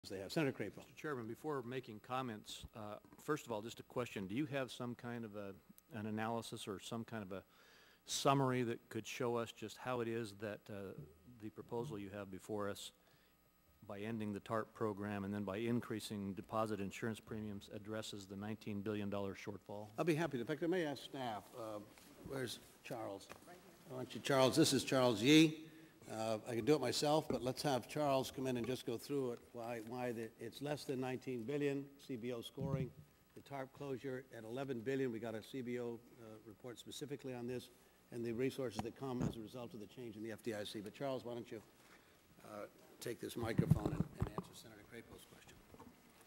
they have. Senator Crapo. Mr. Chairman, before making comments, first of all, just a question. Do you have some kind of an analysis or some kind of a summary that could show us just how it is that the proposal you have before us, by ending the TARP program and then by increasing deposit insurance premiums, addresses the $19 billion shortfall? I'll be happy to. In fact, I may ask staff. Where's Charles? I want you, Charles. This is Charles Yee. I can do it myself, but let's have Charles come in and just go through it, why it's less than $19 billion, CBO scoring, the TARP closure at $11 billion. We got a CBO report specifically on this, and the resources that come as a result of the change in the FDIC. But Charles, why don't you take this microphone and answer Senator Crapo's question.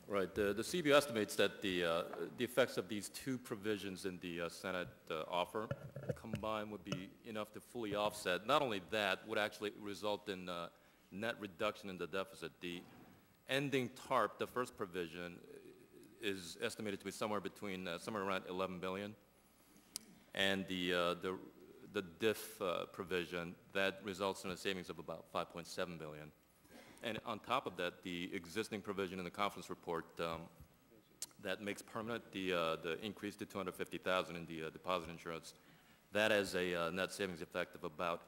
Right. The CBO estimates that the effects of these two provisions in the Senate offer combined would be enough to fully offset. Not only that, would actually result in net reduction in the deficit. The ending TARP, the first provision, is estimated to be somewhere between somewhere around $11 billion, and the DIF provision, that results in a savings of about $5.7 billion. And on top of that, the existing provision in the conference report that makes permanent the increase to $250,000 in the deposit insurance, that has a net savings effect of about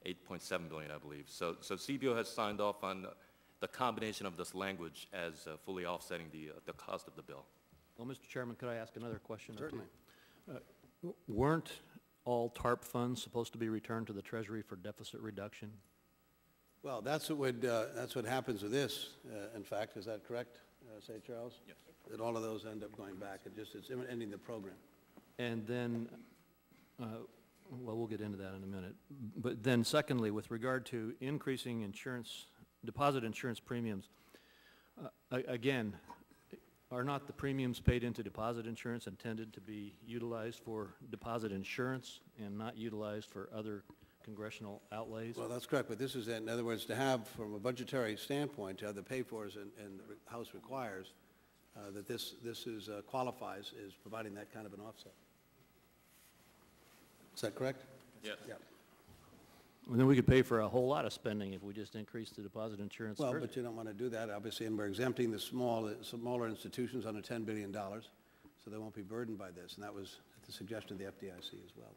$8.7 billion, I believe. So CBO has signed off on the combination of this language as fully offsetting the cost of the bill. Well, Mr. Chairman, could I ask another question? Certainly. Weren't all TARP funds supposed to be returned to the Treasury for deficit reduction? Well, that's what happens with this. In fact, is that correct, say Charles? Yes. That all of those end up going back. It's ending the program. And then, well, we'll get into that in a minute. But then, secondly, with regard to increasing deposit insurance premiums, again, are not the premiums paid into deposit insurance intended to be utilized for deposit insurance and not utilized for other congressional outlays? Well, that's correct, but this is, in other words, to have, from a budgetary standpoint, to have the pay-fors and the House requires that this qualifies as providing that kind of an offset. Is that correct? Yes. Yeah. And then we could pay for a whole lot of spending if we just increased the deposit insurance. Well, but you don't want to do that, obviously, and we're exempting the smaller institutions under $10 billion, so they won't be burdened by this, and that was at the suggestion of the FDIC as well.